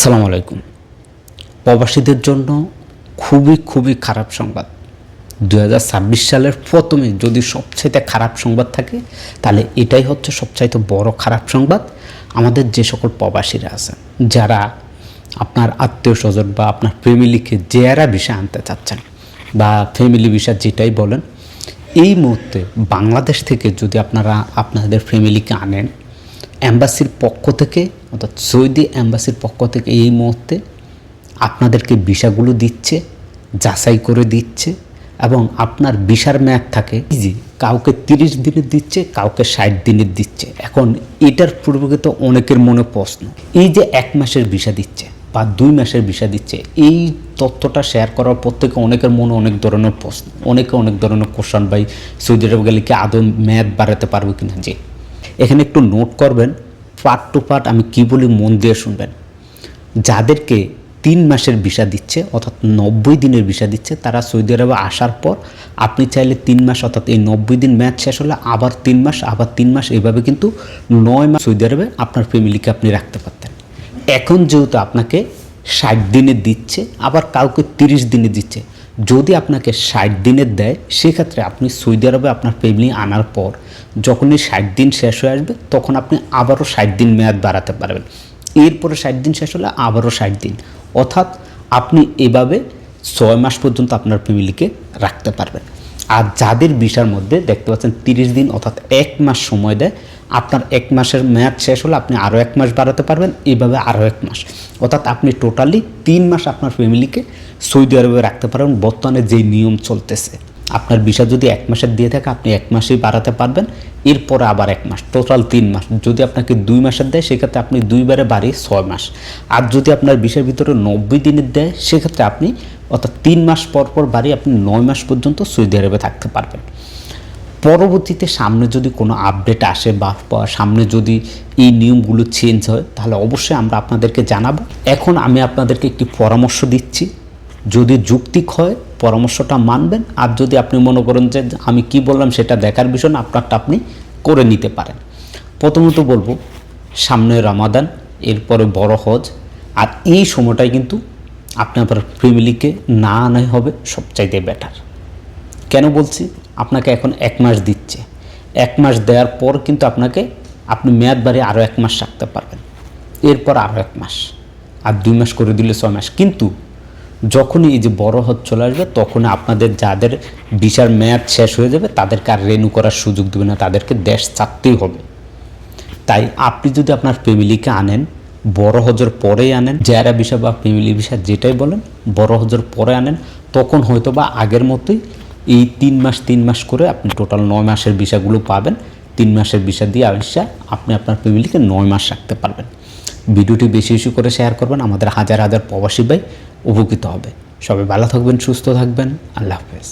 আসসালামু আলাইকুম। প্রবাসীদের জন্য খুবই খারাপ সংবাদ। 2026 সালের প্রথমে যদি সবচাইতে খারাপ সংবাদ থাকে তাহলে এটাই হচ্ছে সবচাইতে বড় খারাপ সংবাদ। আমাদের যে সকল প্রবাসীরা আছেন, যারা আপনার আত্মীয় স্বজন বা আপনার ফ্যামিলিকে জেয়ারা ভিসা আনতে চাচ্ছেন বা ফ্যামিলি ভিসা যেটাই বলেন, এই মুহূর্তে বাংলাদেশ থেকে যদি আপনারা আপনাদের ফ্যামিলিকে আনেন, অ্যাম্বাসির পক্ষ থেকে অর্থাৎ সৌদি অ্যাম্বাসির পক্ষ থেকে এই মুহূর্তে আপনাদেরকে ভিসাগুলো দিচ্ছে, যাচাই করে দিচ্ছে এবং আপনার ভিসার মেয়াদ থাকে যে কাউকে 30 দিনের দিচ্ছে, কাউকে 60 দিনের দিচ্ছে। এখন এটার পূর্বে তো অনেকের মনে প্রশ্ন, এই যে 1 মাসের ভিসা দিচ্ছে বা 2 মাসের ভিসা দিচ্ছে, এই তথ্যটা শেয়ার করার পর থেকে অনেকের মনে অনেক ধরনের প্রশ্ন, অনেক ধরনের কোশ্চেন, ভাই সৌদি আরব গেলে কি আদৌ মেয়াদ বাড়াতে পারবো কিনা। যে এখানে একটু নোট করবেন, পার্ট টু পার্ট আমি কী বলি মন দিয়ে শুনবেন। যাদেরকে 3 মাসের ভিসা দিচ্ছে অর্থাৎ 90 দিনের ভিসা দিচ্ছে, তারা সৌদি আরবে আসার পর আপনি চাইলে 3 মাস অর্থাৎ এই 90 দিন মেয়াদ শেষ হলে আবার 3 মাস, আবার 3 মাস, এইভাবে কিন্তু 9 মাস সৌদি আরবে আপনার ফ্যামিলিকে আপনি রাখতে পারতেন। এখন যেহেতু আপনাকে 60 দিনের দিচ্ছে, আবার কাউকে 30 দিনে দিচ্ছে, যদি আপনাকে 60 দিনের দেয় সেক্ষেত্রে আপনি সৌদি আরবে আপনার ফ্যামিলি আনার পর যখনই 60 দিন শেষ হয়ে আসবে তখন আপনি আবারও 60 দিন মেয়াদ বাড়াতে পারবেন। এরপরে 60 দিন শেষ হলে আবারও 60 দিন, অর্থাৎ আপনি এভাবে 6 মাস পর্যন্ত আপনার ফ্যামিলিকে রাখতে পারবেন। আর যাদের ভিসার মধ্যে দেখতে পাচ্ছেন 30 দিন অর্থাৎ 1 মাস সময় দেয়, আপনার 1 মাসের মেয়াদ শেষ হলে আপনি আরও 1 মাস বাড়াতে পারবেন, এইভাবে আরও 1 মাস, অর্থাৎ আপনি টোটালি 3 মাস আপনার ফ্যামিলিকে সৌদি আরবে রাখতে পারবেন। বর্তমানে যেই নিয়ম চলতেছে, আপনার ভিসা যদি 1 মাসের দিয়ে থাকে আপনি 1 মাসেই বাড়াতে পারবেন, এরপরে আবার 1 মাস, টোটাল 3 মাস। যদি আপনাকে 2 মাসের দেয় সেক্ষেত্রে আপনি 2 বারে বাড়িয়ে 6 মাস। আর যদি আপনার ভিসার ভিতরে 90 দিনের দেয় সেক্ষেত্রে আপনি অর্থাৎ 3 মাস পর বাড়িয়ে আপনি 9 মাস পর্যন্ত সৌদি আরবে থাকতে পারবেন। পরবর্তীতে সামনে যদি কোনো আপডেট আসে বা সামনে যদি এই নিয়মগুলো চেঞ্জ হয় তাহলে অবশ্যই আমরা আপনাদেরকে জানাবো। এখন আমি আপনাদেরকে একটি পরামর্শ দিচ্ছি, যদি যৌক্তিক হয় পরামর্শটা মানবেন, আর যদি আপনি মনে করেন যে আমি কি বললাম সেটা দেখার বিষয় না, আপনারটা আপনি করে নিতে পারেন। প্রথমত বলবো, সামনে রমাদান, এরপরে বড় হজ, আর এই সময়টাই কিন্তু আপনি আপনার ফ্যামিলিকে না আনাই হবে সবচাইতে বেটার। কেন বলছি, আপনাকে এখন 1 মাস দিচ্ছে, 1 মাস দেওয়ার পর কিন্তু আপনি মেয়াদ বাড়িয়ে আরও 1 মাস রাখতে পারবেন, এরপর আরও 1 মাস, আর 2 মাস করে দিলে 6 মাস। কিন্তু যখনই এই যে বড় হজ চলে আসবে তখন আপনাদের যাদের ভিসার মেয়াদ শেষ হয়ে যাবে তাদেরকে আর রেনু করার সুযোগ দেবে না, তাদেরকে দেশ ছাড়তেই হবে। তাই আপনি যদি আপনার ফ্যামিলিকে আনেন, বড় হজের পরেই আনেন, জায়রা ভিসা বা ফ্যামিলি ভিসা যেটাই বলেন, বড় হজের পরে আনেন, তখন হয়তো বা আগের মতোই এই 3 মাস করে আপনি টোটাল 9 মাসের ভিসাগুলো পাবেন। 3 মাসের ভিসা দিয়ে আসা আপনি আপনার ফ্যামিলিকে 9 মাস রাখতে পারবেন। ভিডিওটি বেশি করে শেয়ার করবেন, আমাদের হাজার প্রবাসী ভাই উপকৃত হবে। সবাই ভালো থাকবেন, সুস্থ থাকবেন, আল্লাহ হাফেজ।